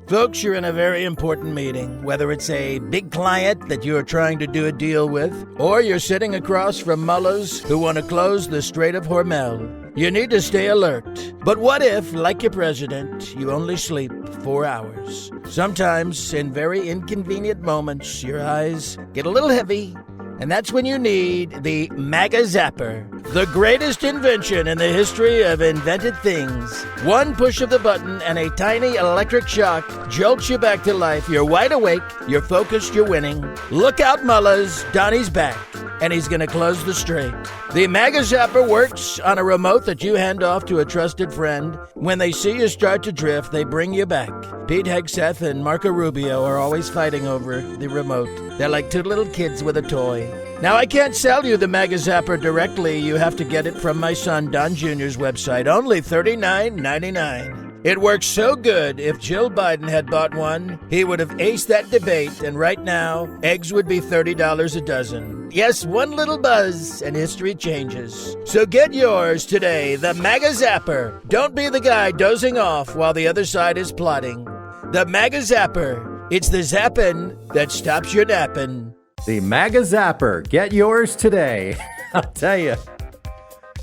Folks, you're in a very important meeting, whether it's a big client that you're trying to do a deal with, or you're sitting across from mullahs who want to close the Strait of Hormuz. You need to stay alert. But what if, like your president, you only sleep 4 hours? Sometimes, in very inconvenient moments, your eyes get a little heavy, and that's when you need the MAGA Zapper, the greatest invention in the history of invented things. One push of the button and a tiny electric shock jolts you back to life. You're wide awake, you're focused, you're winning. Look out, mullahs, Donnie's back, and he's going to close the strait. The MAGA Zapper works on a remote that you hand off to a trusted friend. When they see you start to drift, they bring you back. Pete Hegseth and Marco Rubio are always fighting over the remote. They're like two little kids with a toy. Now, I can't sell you the MAGA Zapper directly. You have to get it from my son Don Jr.'s website, only $39.99. It works so good, if Jill Biden had bought one, he would have aced that debate, and right now, eggs would be $30 a dozen. Yes, one little buzz, and history changes. So get yours today, the MAGA Zapper. Don't be the guy dozing off while the other side is plotting. The MAGA Zapper. It's the zappin' that stops your nappin'. The MAGA Zapper. Get yours today. I'll tell you.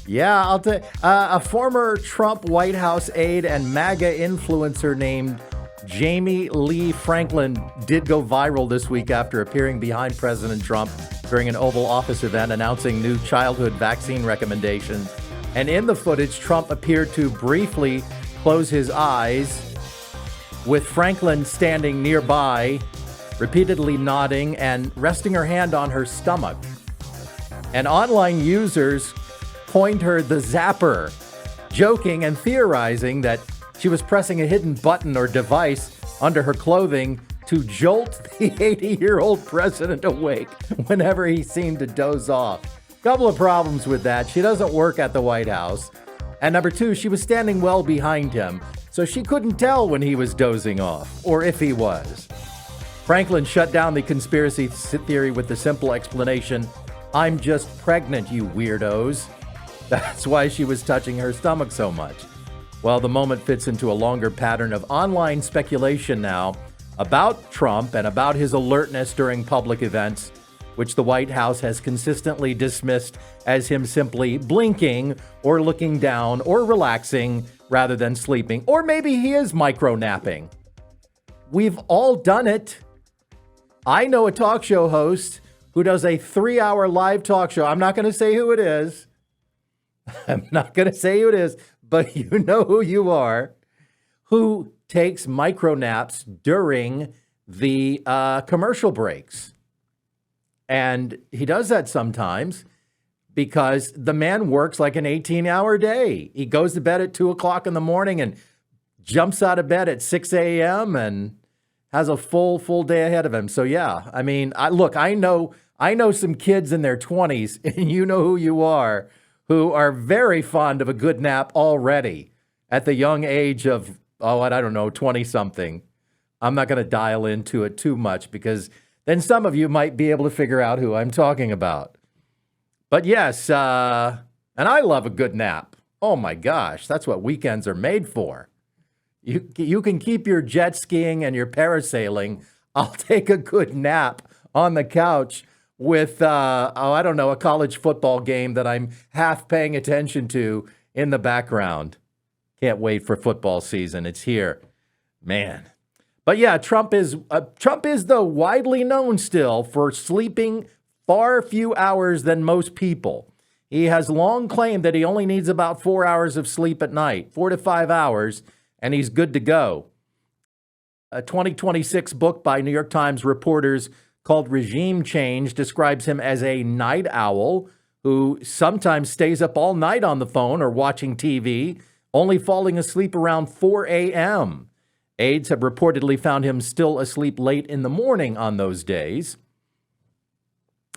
Yeah, I'll tell you. A former Trump White House aide and MAGA influencer named Jayme Leagh Franklin did go viral this week after appearing behind President Trump during an Oval Office event announcing new childhood vaccine recommendations. And in the footage, Trump appeared to briefly close his eyes, with Franklin standing nearby, repeatedly nodding and resting her hand on her stomach. And online users coined her the Zapper, joking and theorizing that she was pressing a hidden button or device under her clothing to jolt the 80-year-old president awake whenever he seemed to doze off. Couple of problems with that. She doesn't work at the White House. And number two, she was standing well behind him, so she couldn't tell when he was dozing off, or if he was. Franklin shut down the conspiracy theory with the simple explanation, "I'm just pregnant, you weirdos." That's why she was touching her stomach so much. Well, the moment fits into a longer pattern of online speculation now about Trump and about his alertness during public events, which the White House has consistently dismissed as him simply blinking or looking down or relaxing rather than sleeping. Or maybe he is micronapping. We've all done it. I know a talk show host who does a 3-hour live talk show. I'm not going to say who it is. But you know who you are, who takes micronaps during the commercial breaks. And he does that sometimes because the man works like an 18-hour day. He goes to bed at 2 o'clock in the morning and jumps out of bed at 6 a.m. and has a full day ahead of him. So, yeah, I mean, I know some kids in their 20s, and you know who you are, who are very fond of a good nap already at the young age of, I don't know, 20-something. I'm not going to dial into it too much because then some of you might be able to figure out who I'm talking about. But yes, and I love a good nap. Oh my gosh, that's what weekends are made for. You can keep your jet skiing and your parasailing. I'll take a good nap on the couch with, a college football game that I'm half paying attention to in the background. Can't wait for football season. It's here. Man. But yeah, Trump is though widely known still for sleeping far few hours than most people. He has long claimed that he only needs about 4 hours of sleep at night, 4 to 5 hours, and he's good to go. A 2026 book by New York Times reporters called Regime Change describes him as a night owl who sometimes stays up all night on the phone or watching TV, only falling asleep around 4 a.m. Aides have reportedly found him still asleep late in the morning on those days.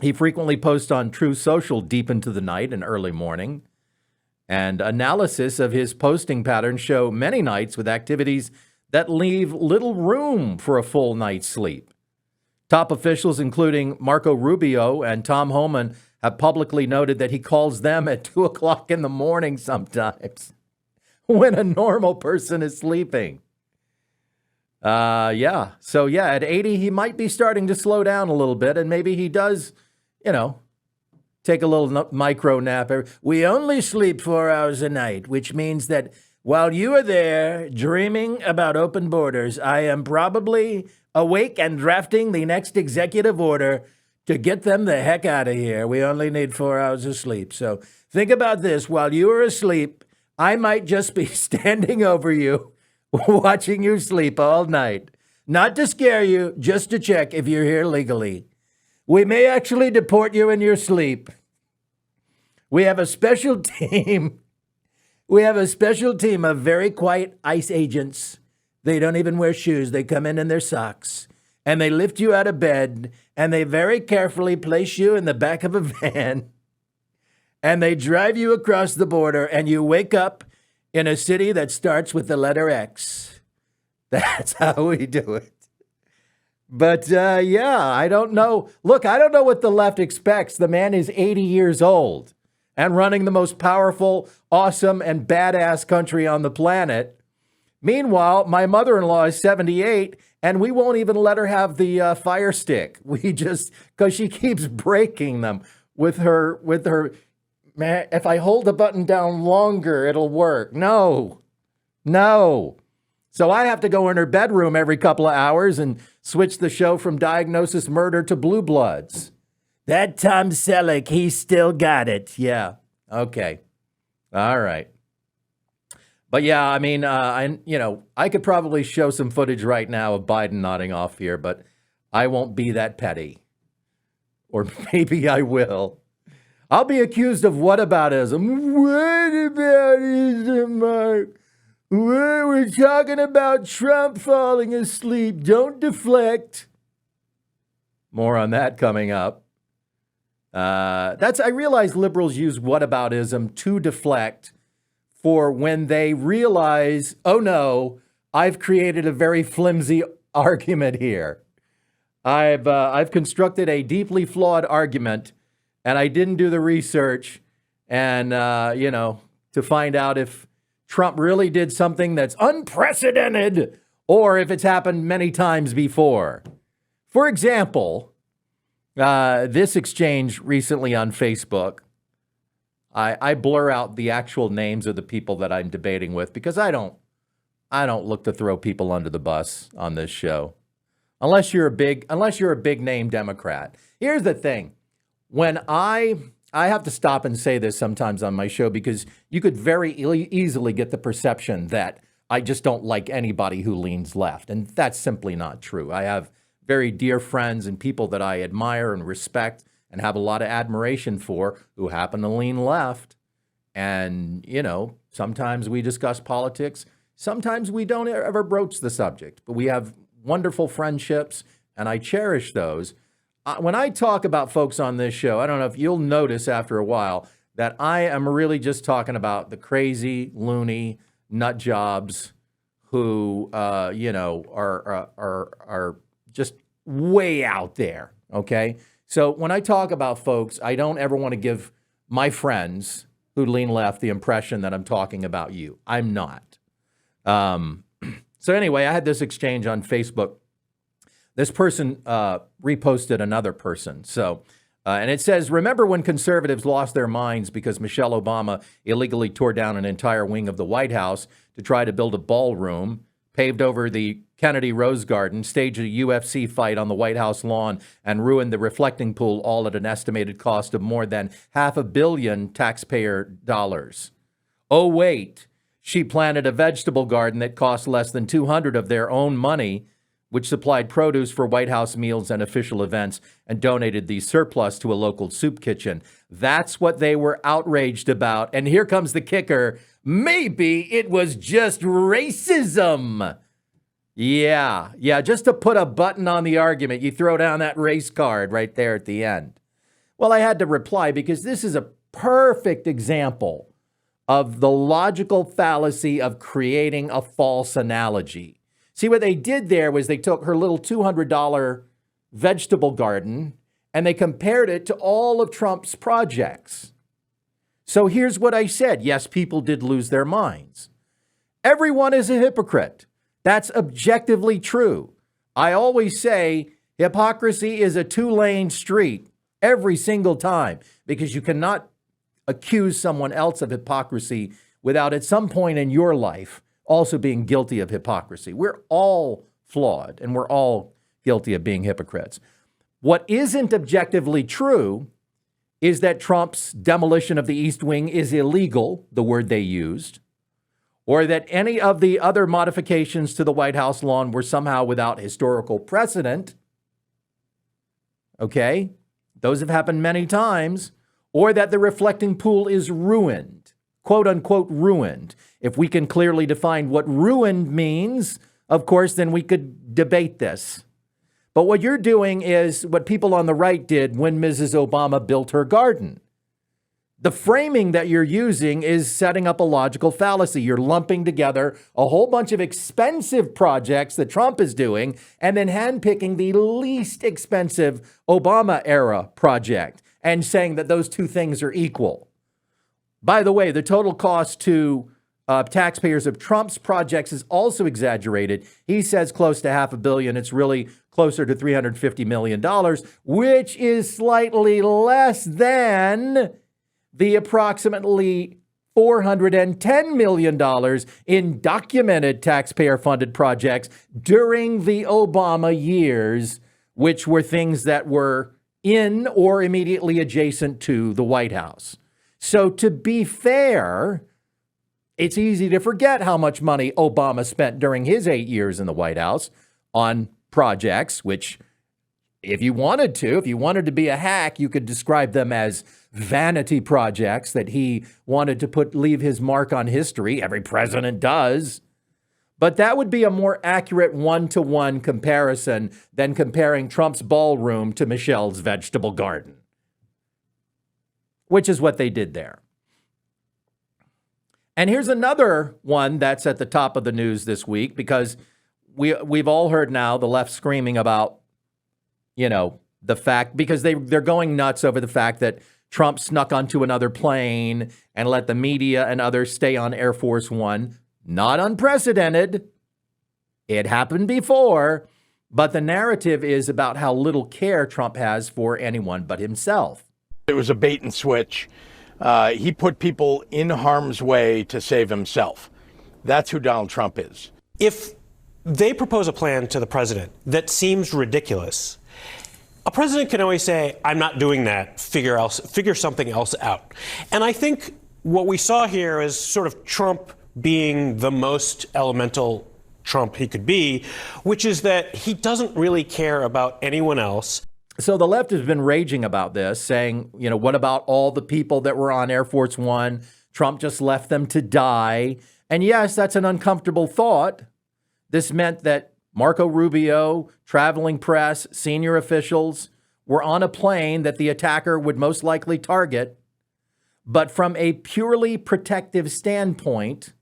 He frequently posts on Truth Social deep into the night and early morning. And analysis of his posting patterns show many nights with activities that leave little room for a full night's sleep. Top officials, including Marco Rubio and Tom Homan, have publicly noted that he calls them at 2 o'clock in the morning sometimes when a normal person is sleeping. Yeah. So, yeah, at 80, he might be starting to slow down a little bit, and maybe he does, take a little micro nap. We only sleep 4 hours a night, which means that while you are there dreaming about open borders, I am probably awake and drafting the next executive order to get them the heck out of here. We only need 4 hours of sleep. So think about this. While you are asleep, I might just be standing over you, watching you sleep all night. Not to scare you, just to check if you're here legally. We may actually deport you in your sleep. We have a special team. We have a special team of very quiet ICE agents. They don't even wear shoes. They come in their socks. And they lift you out of bed. And they very carefully place you in the back of a van. And they drive you across the border. And you wake up in a city that starts with the letter X. That's how we do it. But, yeah, I don't know. Look, I don't know what the left expects. The man is 80 years old and running the most powerful, awesome, and badass country on the planet. Meanwhile, my mother-in-law is 78, and we won't even let her have the fire stick. We just, because she keeps breaking them with her, man, if I hold the button down longer, it'll work. No. So I have to go in her bedroom every couple of hours and switch the show from Diagnosis Murder to Blue Bloods. That Tom Selleck, he still got it. Yeah. Okay. All right. But yeah, I mean, I could probably show some footage right now of Biden nodding off here, but I won't be that petty. Or maybe I will. I'll be accused of whataboutism. Whataboutism, Mark. We're talking about Trump falling asleep. Don't deflect. More on that coming up. I realize liberals use whataboutism to deflect for when they realize, oh no, I've created a very flimsy argument here. I've constructed a deeply flawed argument, and I didn't do the research, and to find out if Trump really did something that's unprecedented, or if it's happened many times before. For example, this exchange recently on Facebook, I blur out the actual names of the people that I'm debating with because I don't look to throw people under the bus on this show, unless you're a big name Democrat. Here's the thing: when I have to stop and say this sometimes on my show because you could very easily get the perception that I just don't like anybody who leans left, and that's simply not true. I have very dear friends and people that I admire and respect and have a lot of admiration for who happen to lean left. And, sometimes we discuss politics. Sometimes we don't ever broach the subject, but we have wonderful friendships, and I cherish those. When I talk about folks on this show, I don't know if you'll notice after a while that I am really just talking about the crazy, loony nut jobs who, are just way out there, okay? So when I talk about folks, I don't ever want to give my friends who lean left the impression that I'm talking about you. I'm not. So anyway, I had this exchange on Facebook. This person reposted another person. So, and it says, remember when conservatives lost their minds because Michelle Obama illegally tore down an entire wing of the White House to try to build a ballroom, paved over the Kennedy Rose Garden, staged a UFC fight on the White House lawn, and ruined the reflecting pool, all at an estimated cost of more than $500 million taxpayer dollars. Oh, wait, she planted a vegetable garden that cost less than $200 of their own money, which supplied produce for White House meals and official events, and donated the surplus to a local soup kitchen. That's what they were outraged about. And here comes the kicker. Maybe it was just racism. Yeah, just to put a button on the argument, you throw down that race card right there at the end. Well, I had to reply because this is a perfect example of the logical fallacy of creating a false analogy. See, what they did there was they took her little $200 vegetable garden and they compared it to all of Trump's projects. So here's what I said. Yes, people did lose their minds. Everyone is a hypocrite. That's objectively true. I always say hypocrisy is a two-lane street every single time, because you cannot accuse someone else of hypocrisy without at some point in your life also being guilty of hypocrisy. We're all flawed and we're all guilty of being hypocrites. What isn't objectively true is that Trump's demolition of the East Wing is illegal, the word they used, or that any of the other modifications to the White House lawn were somehow without historical precedent. Okay? Those have happened many times. Or that the reflecting pool is ruined, quote unquote ruined. If we can clearly define what ruined means, of course, then we could debate this. But what you're doing is what people on the right did when Mrs. Obama built her garden. The framing that you're using is setting up a logical fallacy. You're lumping together a whole bunch of expensive projects that Trump is doing and then handpicking the least expensive Obama era project and saying that those two things are equal. By the way, the total cost to taxpayers of Trump's projects is also exaggerated. He says close to $500 million. It's really closer to $350 million, which is slightly less than the approximately $410 million in documented taxpayer-funded projects during the Obama years, which were things that were in or immediately adjacent to the White House. So to be fair, it's easy to forget how much money Obama spent during his 8 years in the White House on projects, which if you wanted to be a hack, you could describe them as vanity projects that he wanted to leave his mark on history. Every president does. But that would be a more accurate one-to-one comparison than comparing Trump's ballroom to Michelle's vegetable garden, which is what they did there. And here's another one that's at the top of the news this week, because we've all heard now the left screaming about, the fact, because they're going nuts over the fact that Trump snuck onto another plane and let the media and others stay on Air Force One. Not unprecedented. It happened before, but the narrative is about how little care Trump has for anyone but himself. It was a bait and switch. He put people in harm's way to save himself. That's who Donald Trump is. If they propose a plan to the president that seems ridiculous, a president can always say, I'm not doing that, figure something else out. And I think what we saw here is sort of Trump being the most elemental Trump he could be, which is that he doesn't really care about anyone else. So the left has been raging about this, saying, what about all the people that were on Air Force One? Trump just left them to die. And yes, that's an uncomfortable thought. This meant that Marco Rubio, traveling press, senior officials were on a plane that the attacker would most likely target. But from a purely protective standpoint,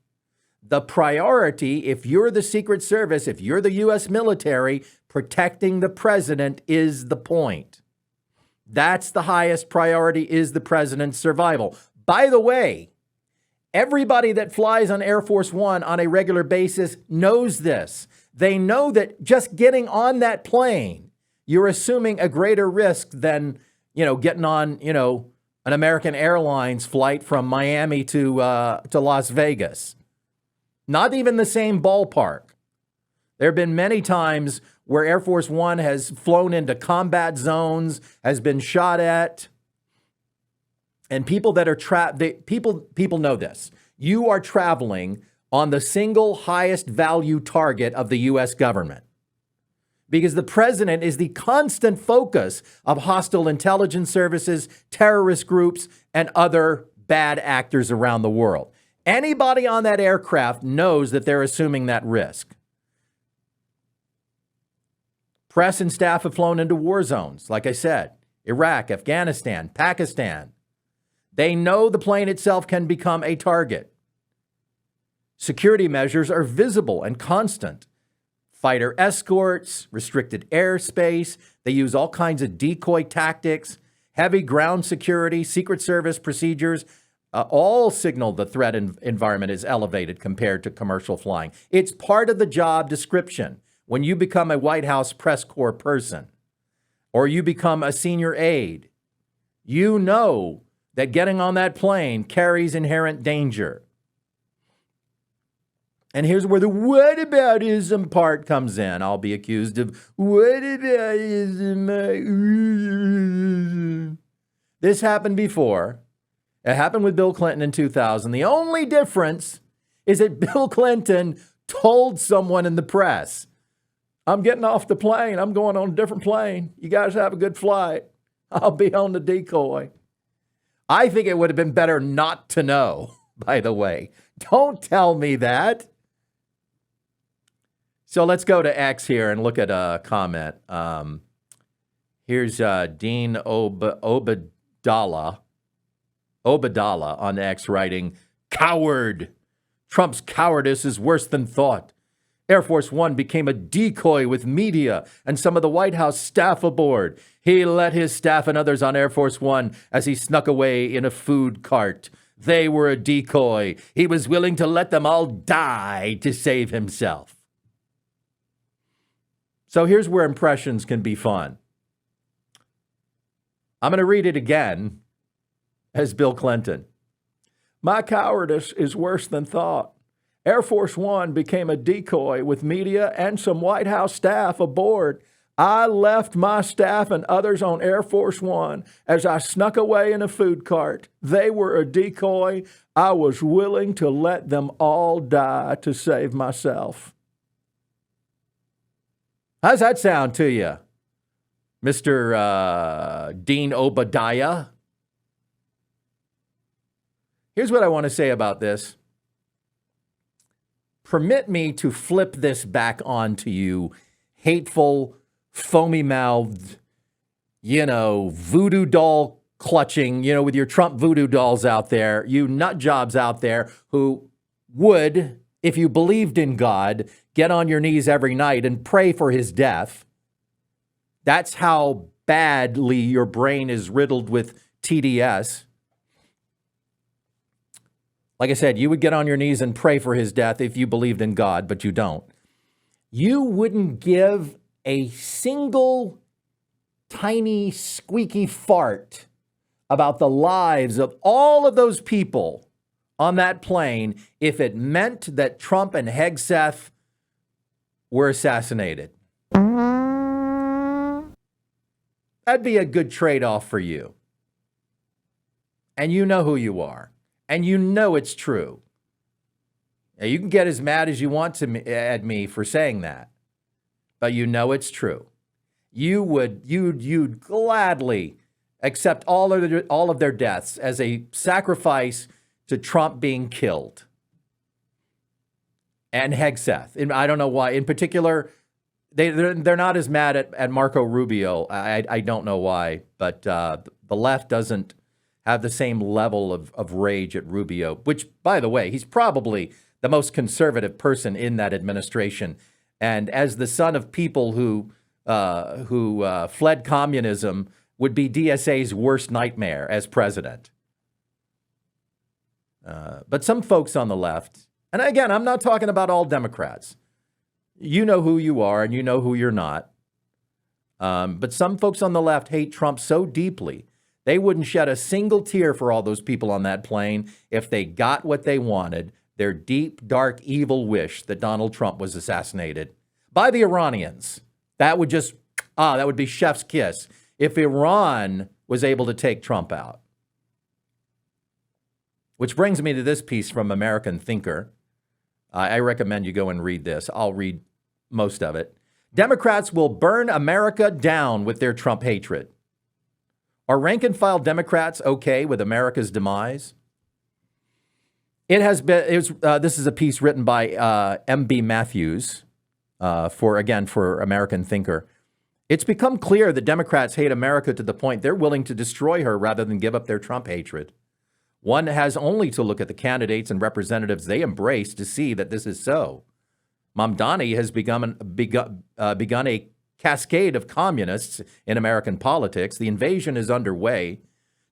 the priority, if you're the Secret Service, if you're the U.S. military, protecting the president is the point. That's the highest priority, is the president's survival. By the way, everybody that flies on Air Force One on a regular basis knows this. They know that just getting on that plane, you're assuming a greater risk than, getting on, an American Airlines flight from Miami to Las Vegas. Not even the same ballpark. There have been many times where Air Force One has flown into combat zones, has been shot at, and people that are people know this. You are traveling on the single highest value target of the U.S. government, because the president is the constant focus of hostile intelligence services, terrorist groups, and other bad actors around the world. Anybody on that aircraft knows that they're assuming that risk. Press and staff have flown into war zones, like I said, Iraq, Afghanistan, Pakistan. They know the plane itself can become a target. Security measures are visible and constant. Fighter escorts, restricted airspace. They use all kinds of decoy tactics, heavy ground security, Secret Service procedures, all signal the threat environment is elevated compared to commercial flying. It's part of the job description. When you become a White House press corps person or you become a senior aide, you know that getting on that plane carries inherent danger. And here's where the whataboutism part comes in. I'll be accused of whataboutism. This happened before. It happened with Bill Clinton in 2000. The only difference is that Bill Clinton told someone in the press, I'm getting off the plane. I'm going on a different plane. You guys have a good flight. I'll be on the decoy. I think it would have been better not to know, by the way. Don't tell me that. So let's go to X here and look at a comment. Here's Dean Obadallah on X writing, "Coward! Trump's cowardice is worse than thought. Air Force One became a decoy with media and some of the White House staff aboard. He let his staff and others on Air Force One as he snuck away in a food cart. They were a decoy. He was willing to let them all die to save himself." So here's where impressions can be fun. I'm going to read it again as Bill Clinton. "My cowardice is worse than thought. Air Force One became a decoy with media and some White House staff aboard. I left my staff and others on Air Force One as I snuck away in a food cart. They were a decoy. I was willing to let them all die to save myself." How's that sound to you, Mr. Dean Obadiah? Here's what I want to say about this. Permit me to flip this back on to you, hateful, foamy-mouthed, voodoo doll clutching, with your Trump voodoo dolls out there, you nut jobs out there who would, if you believed in God, get on your knees every night and pray for his death. That's how badly your brain is riddled with TDS. Like I said, you would get on your knees and pray for his death if you believed in God, but you don't. You wouldn't give a single tiny squeaky fart about the lives of all of those people on that plane if it meant that Trump and Hegseth were assassinated. That'd be a good trade-off for you. And you know who you are. And you know it's true. Now, you can get as mad as you want at me for saying that, but you know it's true. You'd gladly accept all of their deaths as a sacrifice to Trump being killed. And Hegseth. And I don't know why. In particular, they're not as mad at Marco Rubio. I don't know why, but the left doesn't have the same level of rage at Rubio, which, by the way, he's probably the most conservative person in that administration. And as the son of people who fled communism, would be DSA's worst nightmare as president. But some folks on the left, and again, I'm not talking about all Democrats. You know who you are and you know who you're not. But some folks on the left hate Trump so deeply, they wouldn't shed a single tear for all those people on that plane if they got what they wanted, their deep, dark, evil wish that Donald Trump was assassinated by the Iranians. That would be chef's kiss if Iran was able to take Trump out. Which brings me to this piece from American Thinker. I recommend you go and read this. I'll read most of it. Democrats will burn America down with their Trump hatred. Are rank-and-file Democrats okay with America's demise? This is a piece written by M.B. Matthews for American Thinker. It's become clear that Democrats hate America to the point they're willing to destroy her rather than give up their Trump hatred. One has only to look at the candidates and representatives they embrace to see that this is so. Mamdani has begun a cascade of communists in American politics. The invasion is underway.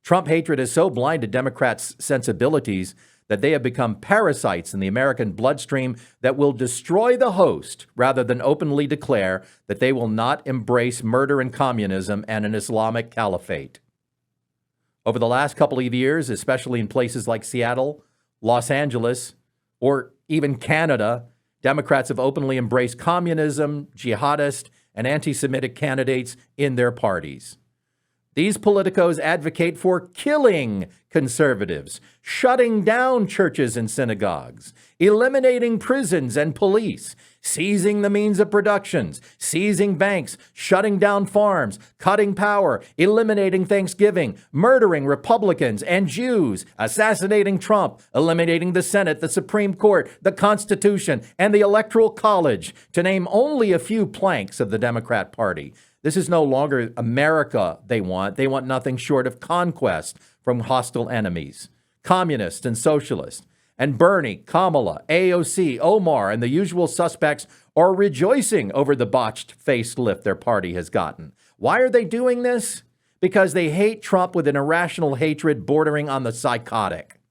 Trump hatred has so blinded Democrats' sensibilities that they have become parasites in the American bloodstream that will destroy the host rather than openly declare that they will not embrace murder and communism and an Islamic caliphate. Over the last couple of years, especially in places like Seattle, Los Angeles, or even Canada, Democrats have openly embraced communism, jihadist, and anti-Semitic candidates in their parties. These politicos advocate for killing conservatives, shutting down churches and synagogues, eliminating prisons and police, seizing the means of productions, seizing banks, shutting down farms, cutting power, eliminating Thanksgiving, murdering Republicans and Jews, assassinating Trump, eliminating the Senate, the Supreme Court, the Constitution, and the Electoral College, to name only a few planks of the Democrat Party. This is no longer America they want. They want nothing short of conquest from hostile enemies, communists and socialists. And Bernie, Kamala, AOC, Omar, and the usual suspects are rejoicing over the botched facelift their party has gotten. Why are they doing this? Because they hate Trump with an irrational hatred bordering on the psychotic.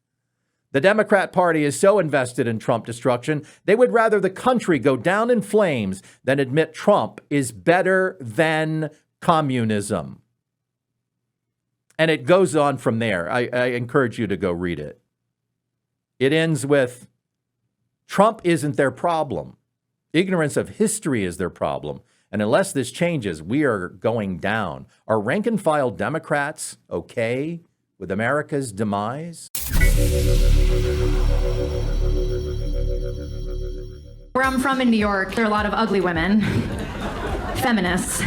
The Democrat Party is so invested in Trump destruction, they would rather the country go down in flames than admit Trump is better than communism. And it goes on from there. I encourage you to go read it. It ends with, Trump isn't their problem. Ignorance of history is their problem. And unless this changes, we are going down. Are rank and file Democrats okay with America's demise? Where I'm from in New York, there are a lot of ugly women, feminists.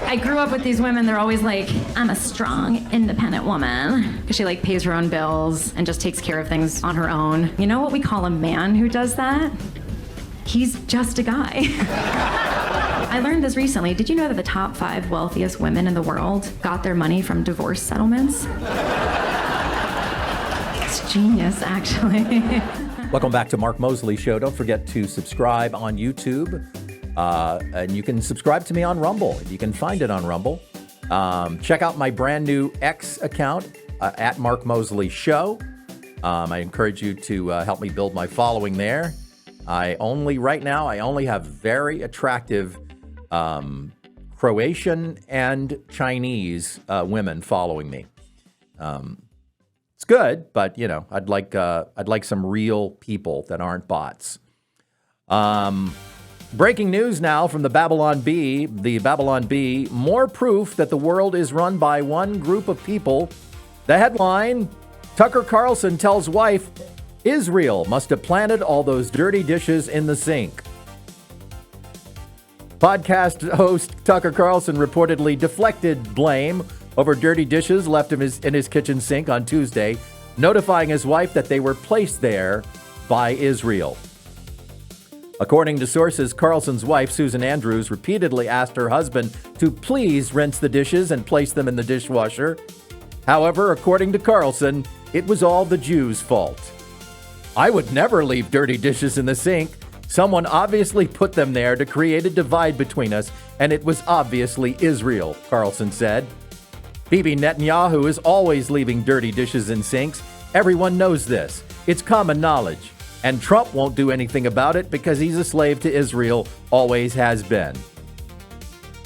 I grew up with these women, they're always like, I'm a strong, independent woman. Because she like pays her own bills and just takes care of things on her own. You know what we call a man who does that? He's just a guy. I learned this recently. Did you know that the top 5 wealthiest women in the world got their money from divorce settlements? It's genius, actually. Welcome back to Mark Moseley Show. Don't forget to subscribe on YouTube. And you can subscribe to me on Rumble. You can find it on Rumble. Check out my brand new X account at Mark Moseley Show. I encourage you to help me build my following there. Right now, I only have very attractive Croatian and Chinese women following me. It's good, but you know, I'd like some real people that aren't bots. Breaking news now from the Babylon Bee. The Babylon Bee, more proof that the world is run by one group of people. The headline, Tucker Carlson tells wife, Israel must have planted all those dirty dishes in the sink. Podcast host Tucker Carlson reportedly deflected blame over dirty dishes left in his kitchen sink on Tuesday, notifying his wife that they were placed there by Israel. According to sources, Carlson's wife, Susan Andrews, repeatedly asked her husband to please rinse the dishes and place them in the dishwasher. However, according to Carlson, it was all the Jews' fault. I would never leave dirty dishes in the sink. Someone obviously put them there to create a divide between us, and it was obviously Israel, Carlson said. Bibi Netanyahu is always leaving dirty dishes in sinks. Everyone knows this. It's common knowledge. And Trump won't do anything about it because he's a slave to Israel, always has been.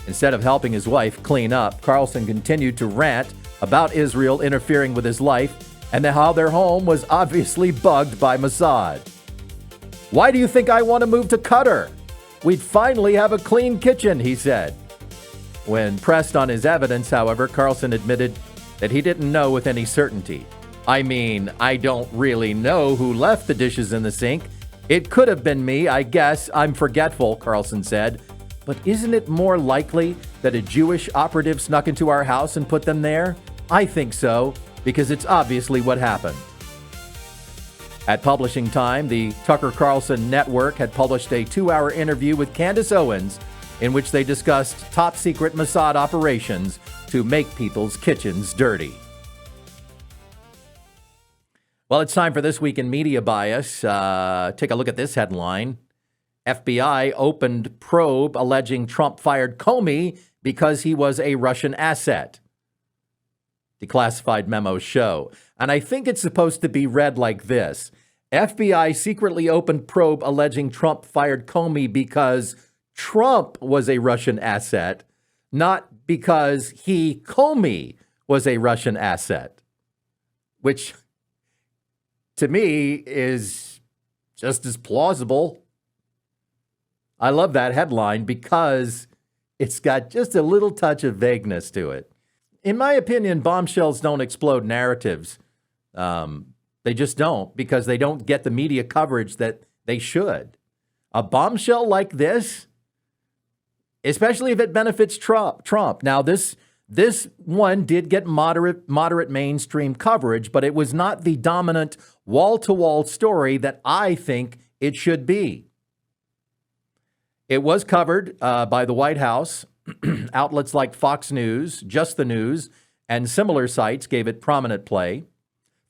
Instead of helping his wife clean up, Carlson continued to rant about Israel interfering with his life and how their home was obviously bugged by Mossad. Why do you think I want to move to Qatar? We'd finally have a clean kitchen, he said. When pressed on his evidence, however, Carlson admitted that he didn't know with any certainty. I mean, I don't really know who left the dishes in the sink. It could have been me, I guess. I'm forgetful, Carlson said. But isn't it more likely that a Jewish operative snuck into our house and put them there? I think so, because it's obviously what happened. At publishing time, the Tucker Carlson Network had published a 2-hour interview with Candace Owens in which they discussed top-secret Mossad operations to make people's kitchens dirty. Well, it's time for This Week in Media Bias. Take a look at this headline. FBI opened probe alleging Trump fired Comey because he was a Russian asset. declassified memos show. And I think it's supposed to be read like this. FBI secretly opened probe alleging Trump fired Comey because Trump was a Russian asset, not because Comey was a Russian asset, which to me is just as plausible. I love that headline because it's got just a little touch of vagueness to it. In my opinion, bombshells don't explode narratives. They just don't, because they don't get the media coverage that they should. A bombshell like this, especially if it benefits Trump. Now, this one did get moderate mainstream coverage, but it was not the dominant wall-to-wall story that I think it should be. It was covered by the White House. Outlets like Fox News, Just the News, and similar sites gave it prominent play,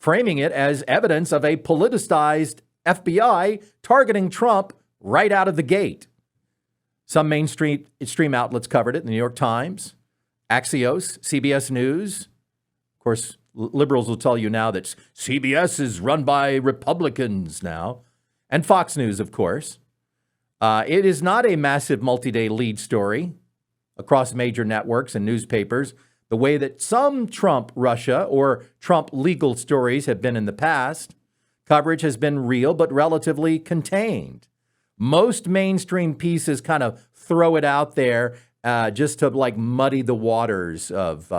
framing it as evidence of a politicized FBI targeting Trump right out of the gate. Some mainstream outlets covered it. The New York Times, Axios, CBS News. Of course, liberals will tell you now that CBS is run by Republicans now. And Fox News, of course. It is not a massive multi-day lead story across major networks and newspapers, the way that some Trump Russia or Trump legal stories have been in the past. Coverage has been real, but relatively contained. Most mainstream pieces kind of throw it out there just to like muddy the waters of,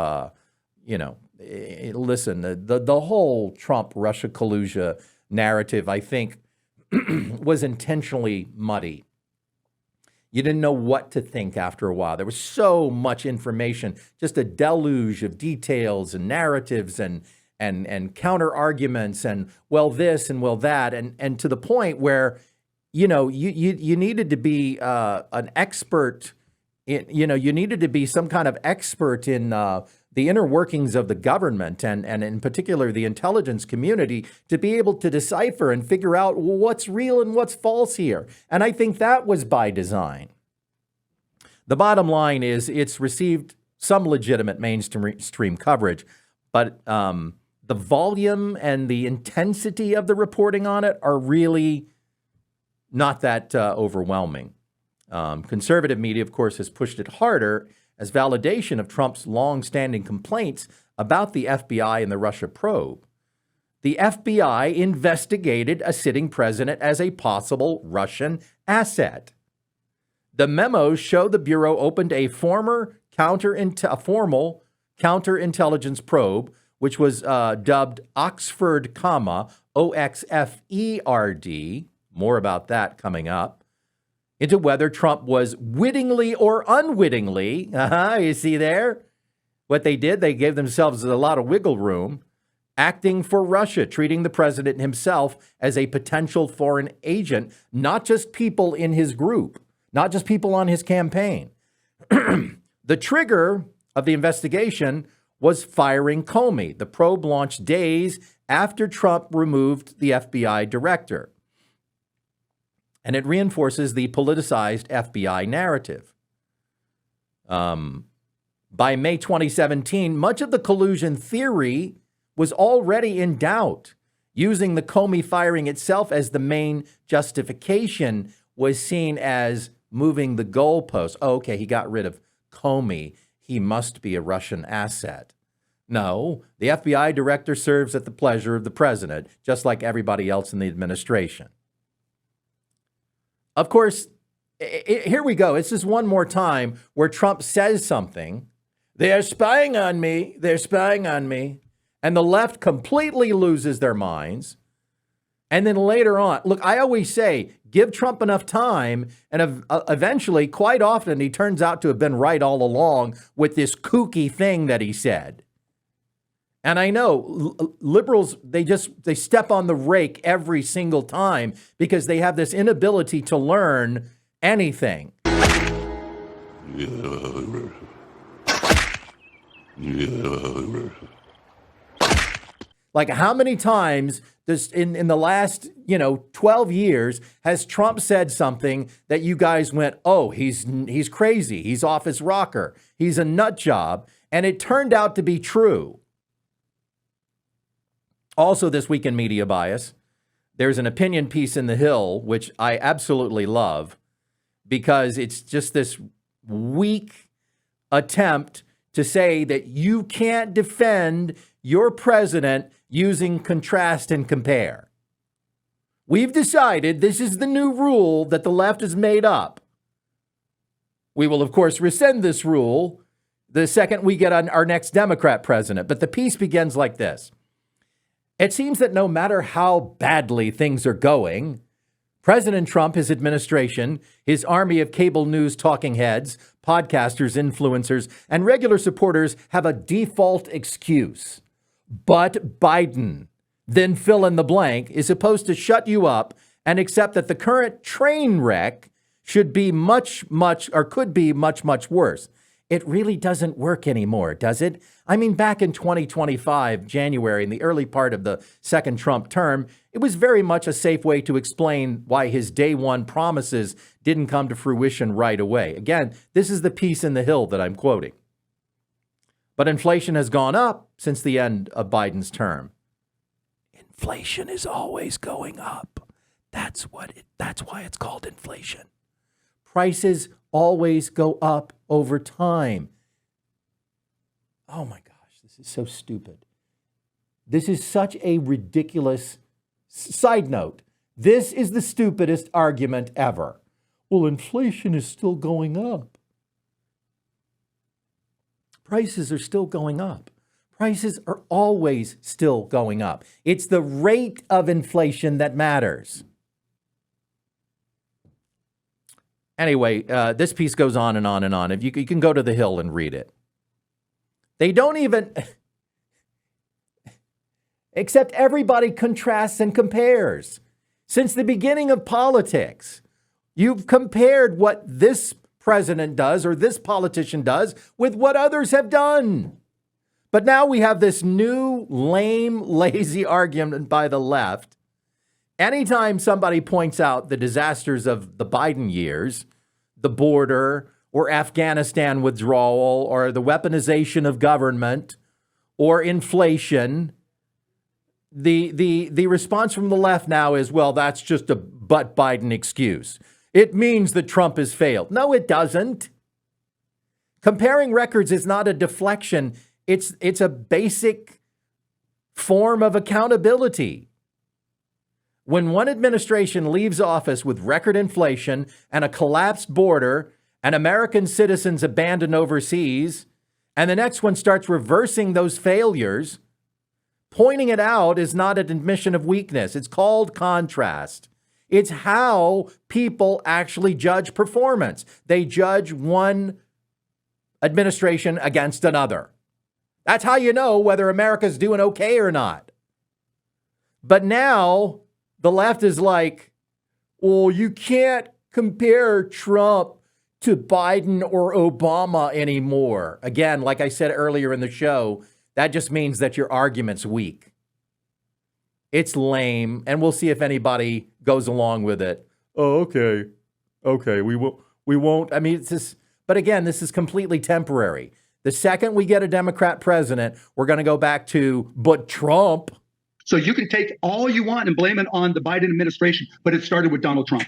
listen, the whole Trump-Russia collusion narrative, I think, was intentionally muddy. You didn't know what to think after a while. There was so much information, just a deluge of details and narratives and counter arguments and well this and well that, and to the point where you needed to be an expert. You needed to be some kind of expert in the inner workings of the government and in particular the intelligence community to be able to decipher and figure out what's real and what's false here. And I think that was by design. The bottom line is it's received some legitimate mainstream coverage, but the volume and the intensity of the reporting on it are really not that overwhelming. Conservative media, of course, has pushed it harder as validation of Trump's long-standing complaints about the FBI and the Russia probe. The FBI investigated a sitting president as a possible Russian asset. The memos show the Bureau opened a formal counterintelligence probe, which was dubbed Oxford, OXFERD, more about that coming up, into whether Trump was wittingly or unwittingly, you see there? What they did, they gave themselves a lot of wiggle room, acting for Russia, treating the president himself as a potential foreign agent, not just people in his group, not just people on his campaign. The trigger of the investigation was firing Comey. The probe launched days after Trump removed the FBI director. And it reinforces the politicized FBI narrative. By May 2017, much of the collusion theory was already in doubt. Using the Comey firing itself as the main justification was seen as moving the goalposts. Oh, okay, he got rid of Comey. He must be a Russian asset. No, the FBI director serves at the pleasure of the president, just like everybody else in the administration. Of course, here we go. It's just one more time where Trump says something. They're spying on me. They're spying on me. And the left completely loses their minds. And then later on, look, I always say, give Trump enough time, and eventually, quite often, he turns out to have been right all along with this kooky thing that he said. And I know liberals, they step on the rake every single time because they have this inability to learn anything. Like, how many times this in the last, 12 years has Trump said something that you guys went, oh, he's crazy. He's off his rocker. He's a nut job. And it turned out to be true. Also this week in media bias, there's an opinion piece in The Hill, which I absolutely love because it's just this weak attempt to say that you can't defend your president using contrast and compare. We've decided this is the new rule that the left has made up. We will, of course, rescind this rule the second we get on our next Democrat president. But the piece begins like this. It seems that no matter how badly things are going, President Trump, his administration, his army of cable news talking heads, podcasters, influencers, and regular supporters have a default excuse. But Biden, then fill in the blank, is supposed to shut you up and accept that the current train wreck should be could be much worse. It really doesn't work anymore, does it? I mean, back in 2025, January, in the early part of the second Trump term, it was very much a safe way to explain why his day one promises didn't come to fruition right away. Again, this is the piece in The Hill that I'm quoting. But inflation has gone up since the end of Biden's term. Inflation is always going up. That's why it's called inflation. Prices always go up over time. Oh my gosh, this is so stupid. This is such a ridiculous side note. This is the stupidest argument ever. Well, inflation is still going up. Prices are still going up. Prices are always still going up. It's the rate of inflation that matters. Anyway, this piece goes on and on and on. If you can go to The Hill and read it. They don't even, except everybody contrasts and compares. Since the beginning of politics, you've compared what this president does or this politician does with what others have done. But now we have this new lame, lazy argument by the left. Anytime somebody points out the disasters of the Biden years, the border or Afghanistan withdrawal or the weaponization of government or inflation, the response from the left now is, well, that's just a but Biden excuse. It means that Trump has failed. No, it doesn't. Comparing records is not a deflection. It's a basic form of accountability. When one administration leaves office with record inflation and a collapsed border and American citizens abandoned overseas, and the next one starts reversing those failures, pointing it out is not an admission of weakness. It's called contrast. It's how people actually judge performance. They judge one administration against another. That's how you know whether America's doing okay or not. But now the left is like, well, you can't compare Trump to Biden or Obama anymore. Again, like I said earlier in the show, that just means that your argument's weak. It's lame, and we'll see if anybody goes along with it. Oh, okay. Okay, we won't. I mean, it's just, but again, this is completely temporary. The second we get a Democrat president, we're going to go back to, but Trump. So you can take all you want and blame it on the Biden administration, but it started with Donald Trump.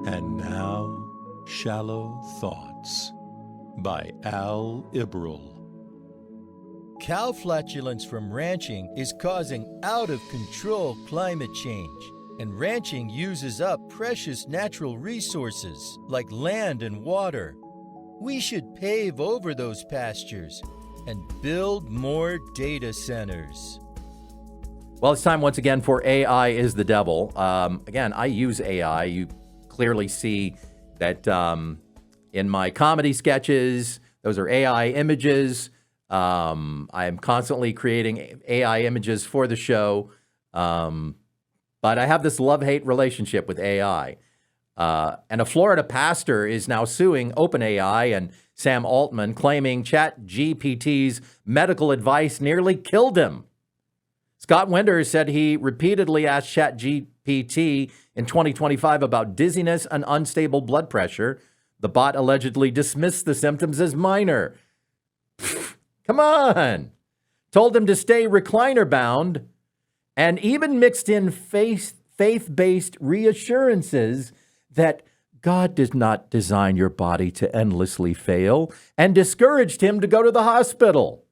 And now, Shallow Thoughts by Al Ibril. Cow flatulence from ranching is causing out-of-control climate change, and ranching uses up precious natural resources like land and water. We should pave over those pastures and build more data centers. Well, it's time once again for AI is the Devil. Again, I use AI. You clearly see that in my comedy sketches, those are AI images. I am constantly creating AI images for the show. But I have this love-hate relationship with AI. And a Florida pastor is now suing OpenAI and Sam Altman, claiming ChatGPT's medical advice nearly killed him. Scott Winters said he repeatedly asked ChatGPT in 2025 about dizziness and unstable blood pressure. The bot allegedly dismissed the symptoms as minor. Come on. Told him to stay recliner bound and even mixed in faith-based reassurances that God did not design your body to endlessly fail and discouraged him to go to the hospital.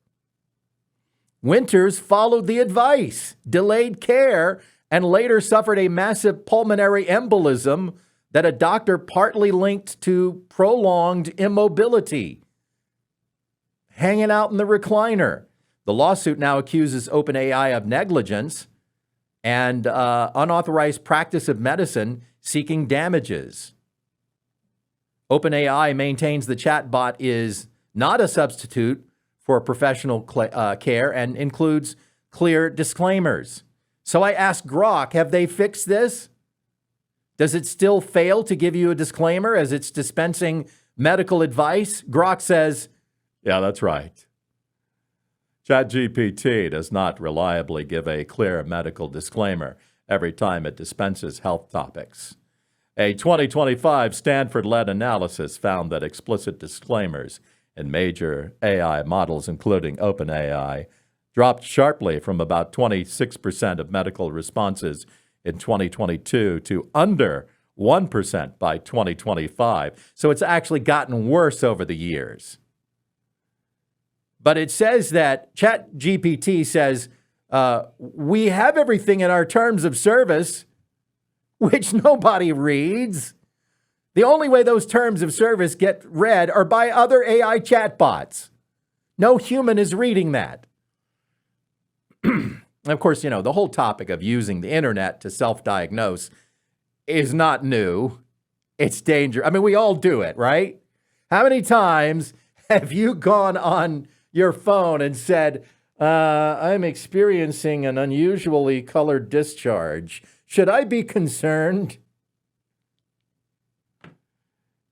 Winters followed the advice, delayed care, and later suffered a massive pulmonary embolism that a doctor partly linked to prolonged immobility. Hanging out in the recliner. The lawsuit now accuses OpenAI of negligence and unauthorized practice of medicine, seeking damages. OpenAI maintains the chatbot is not a substitute for professional care and includes clear disclaimers. So I asked Grok, have they fixed this? Does it still fail to give you a disclaimer as it's dispensing medical advice? Grok says, yeah, that's right. ChatGPT does not reliably give a clear medical disclaimer every time it dispenses health topics. A 2025 Stanford-led analysis found that explicit disclaimers in major AI models, including OpenAI, dropped sharply from about 26% of medical responses in 2022 to under 1% by 2025. So it's actually gotten worse over the years. But it says that ChatGPT says, we have everything in our terms of service, which nobody reads. The only way those terms of service get read are by other AI chatbots. No human is reading that. Of course, the whole topic of using the internet to self-diagnose is not new. It's dangerous. I mean, we all do it, right? How many times have you gone on your phone and said, I'm experiencing an unusually colored discharge. Should I be concerned?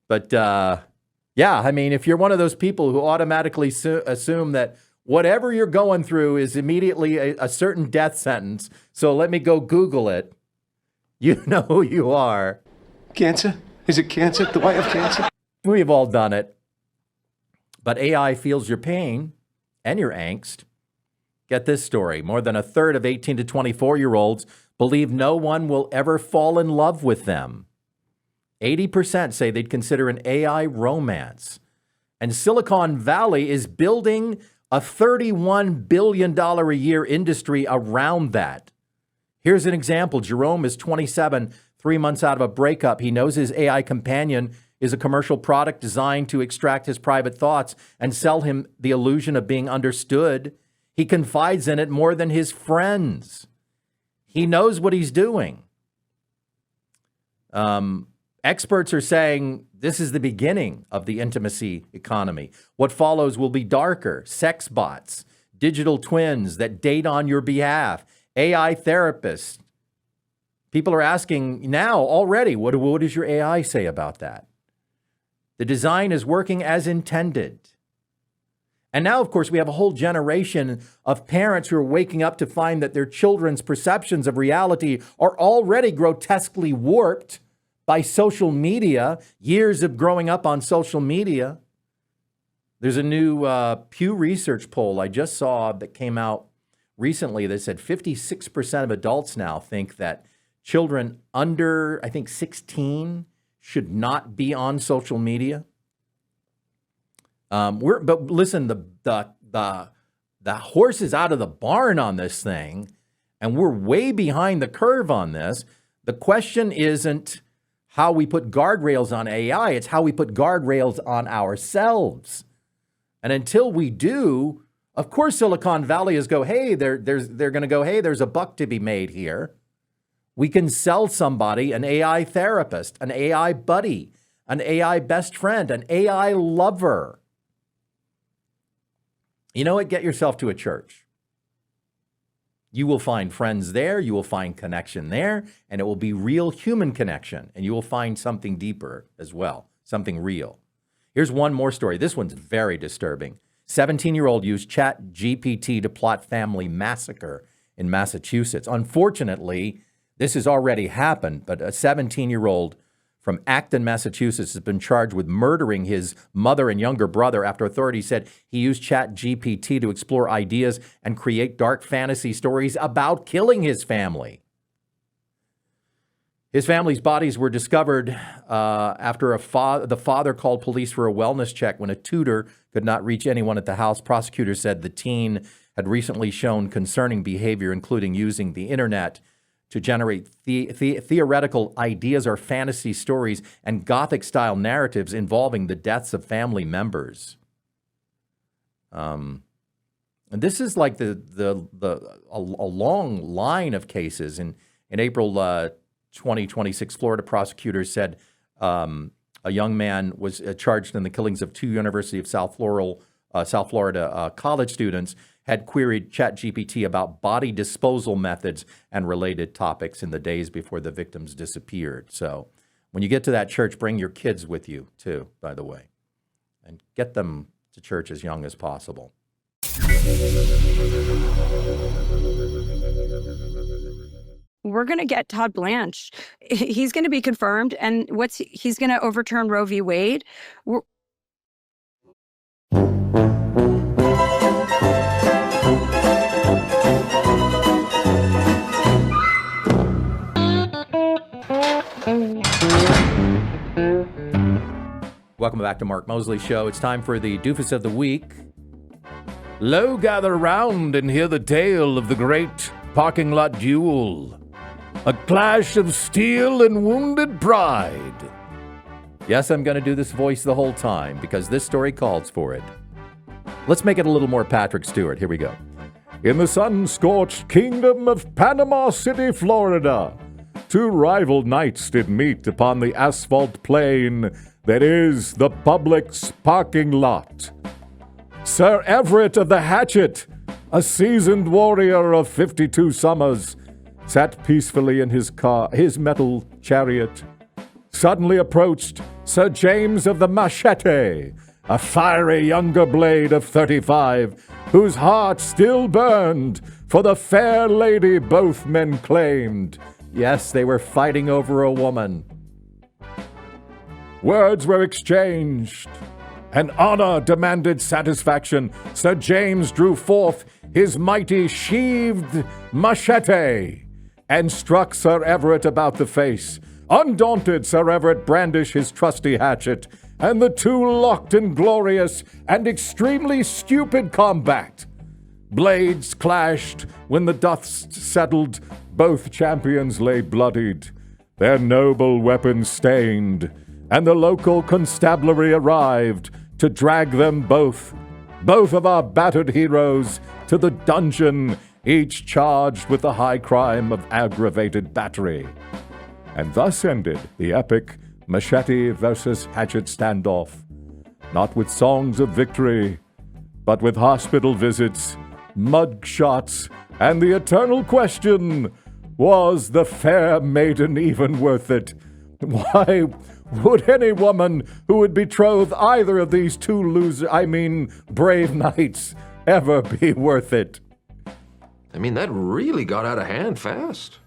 But yeah, I mean, if you're one of those people who automatically assume that whatever you're going through is immediately a certain death sentence, so let me go Google it, you know who you are. Cancer? Is it cancer? Do I have cancer? We've all done it. But AI feels your pain and your angst. Get this story. More than a third of 18 to 24-year-olds believe no one will ever fall in love with them. 80% say they'd consider an AI romance. And Silicon Valley is building a $31 billion a year industry around that. Here's an example. Jerome is 27, 3 months out of a breakup. He knows his AI companion is a commercial product designed to extract his private thoughts and sell him the illusion of being understood. He confides in it more than his friends. He knows what he's doing. Experts are saying this is the beginning of the intimacy economy. What follows will be darker. Sex bots, digital twins that date on your behalf, AI therapists. People are asking now already, what does your AI say about that? The design is working as intended. And now, of course, we have a whole generation of parents who are waking up to find that their children's perceptions of reality are already grotesquely warped by social media, years of growing up on social media. There's a new Pew Research poll I just saw that came out recently that said 56% of adults now think that children under, I think, 16 should not be on social media. But listen, the horse is out of the barn on this thing, and we're way behind the curve on this. The question isn't how we put guardrails on AI, it's how we put guardrails on ourselves. And until we do, of course, Silicon Valley is go, hey, they're going to go, hey, there's a buck to be made here. We can sell somebody an AI therapist, an AI buddy, an AI best friend, an AI lover. You know what? Get yourself to a church. You will find friends there. You will find connection there. And it will be real human connection. And you will find something deeper as well, something real. Here's one more story. This one's very disturbing. 17-year-old used ChatGPT to plot family massacre in Massachusetts. Unfortunately, this has already happened, but a 17-year-old from Acton, Massachusetts, has been charged with murdering his mother and younger brother after authorities said he used ChatGPT to explore ideas and create dark fantasy stories about killing his family. His family's bodies were discovered after the father called police for a wellness check when a tutor could not reach anyone at the house. Prosecutors said the teen had recently shown concerning behavior, including using the internet to generate theoretical ideas or fantasy stories and Gothic-style narratives involving the deaths of family members. And this is like a long line of cases. In April 2026, Florida prosecutors said a young man was charged in the killings of two University of South Florida college students, had queried ChatGPT about body disposal methods and related topics in the days before the victims disappeared. So when you get to that church, bring your kids with you too, by the way, and get them to church as young as possible. We're going to get Todd Blanche. He's going to be confirmed, and he's going to overturn Roe v. Wade. Welcome back to Mark Moseley Show. It's time for the Doofus of the Week. Lo, gather round and hear the tale of the great parking lot duel. A clash of steel and wounded pride. Yes, I'm going to do this voice the whole time because this story calls for it. Let's make it a little more Patrick Stewart. Here we go. In the sun-scorched kingdom of Panama City, Florida, two rival knights did meet upon the asphalt plain that is the public's parking lot. Sir Everett of the Hatchet, a seasoned warrior of 52 summers, sat peacefully in his metal chariot. Suddenly approached Sir James of the Machete, a fiery younger blade of 35, whose heart still burned for the fair lady both men claimed. Yes, they were fighting over a woman. Words were exchanged, and honor demanded satisfaction. Sir James drew forth his mighty sheathed machete and struck Sir Everett about the face. Undaunted, Sir Everett brandished his trusty hatchet, and the two locked in glorious and extremely stupid combat. Blades clashed when the dust settled. Both champions lay bloodied, their noble weapons stained, and the local constabulary arrived to drag them both of our battered heroes, to the dungeon, each charged with the high crime of aggravated battery. And thus ended the epic machete versus hatchet standoff, not with songs of victory, but with hospital visits, mud shots, and the eternal question, was the fair maiden even worth it? Why would any woman who would betroth either of these two brave knights ever be worth it? I mean, that really got out of hand fast.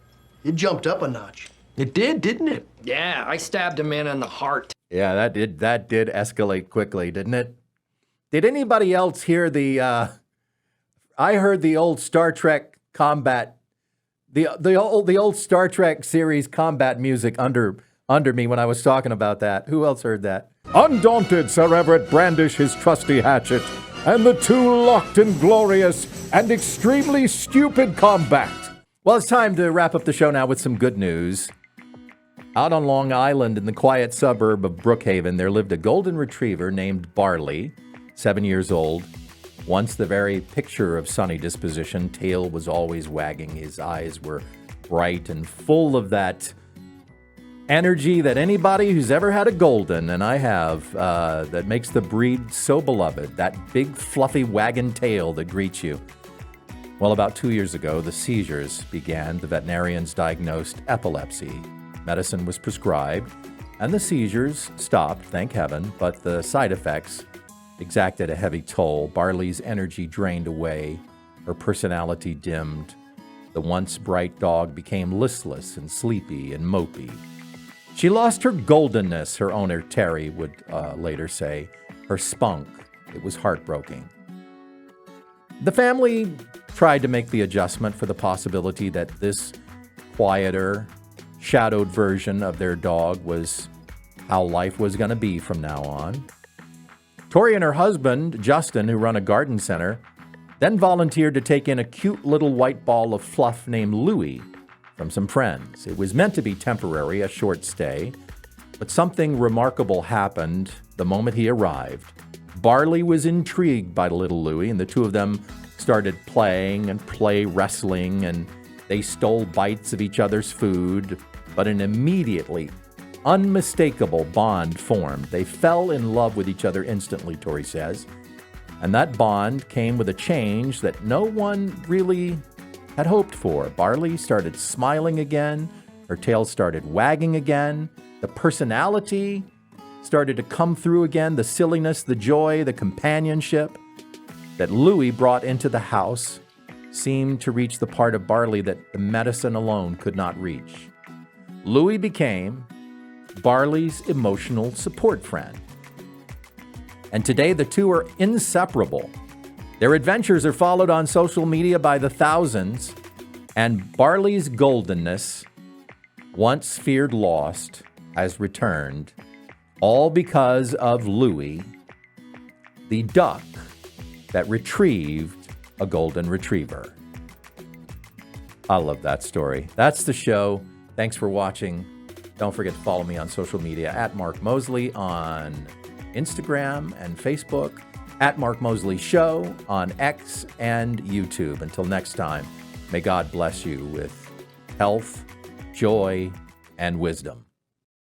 It jumped up a notch. It did, didn't it? Yeah, I stabbed a man in the heart. Yeah, that did escalate quickly, didn't it? Did anybody else hear I heard the old Star Trek combat, the old Star Trek series combat music under me when I was talking about that. Who else heard that? Undaunted, Sir Everett brandished his trusty hatchet, and the two locked in glorious and extremely stupid combat. Well, it's time to wrap up the show now with some good news. Out on Long Island in the quiet suburb of Brookhaven, there lived a golden retriever named Barley, 7 years old. Once the very picture of sunny disposition, tail was always wagging. His eyes were bright and full of that energy that anybody who's ever had a golden, and I have, that makes the breed so beloved, that big fluffy wagging tail that greets you. Well, about 2 years ago, the seizures began. The veterinarians diagnosed epilepsy. Medicine was prescribed, and the seizures stopped, thank heaven, but the side effects exacted a heavy toll. Barley's energy drained away, her personality dimmed. The once bright dog became listless and sleepy and mopey. She lost her goldenness, her owner Terry would later say, her spunk. It was heartbreaking. The family tried to make the adjustment for the possibility that this quieter, shadowed version of their dog was how life was going to be from now on. Tori and her husband, Justin, who run a garden center, then volunteered to take in a cute little white ball of fluff named Louie from some friends. It was meant to be temporary, a short stay, but something remarkable happened the moment he arrived. Barley was intrigued by little Louie, and the two of them started playing and play wrestling, and they stole bites of each other's food, but an immediately unmistakable bond formed. They fell in love with each other instantly, Tori says, and that bond came with a change that no one really had hoped for. Barley started smiling again, her tail started wagging again, the personality started to come through again, the silliness, the joy, the companionship that Louie brought into the house seemed to reach the part of Barley that the medicine alone could not reach. Louie became Barley's emotional support friend. And today the two are inseparable. Their adventures are followed on social media by the thousands, and Barley's goldenness, once feared lost, has returned, all because of Louie, the duck that retrieved a golden retriever. I love that story. That's the show. Thanks for watching. Don't forget to follow me on social media at Mark Moseley on Instagram and Facebook, at Mark Moseley Show on X and YouTube. Until next time, may God bless you with health, joy, and wisdom.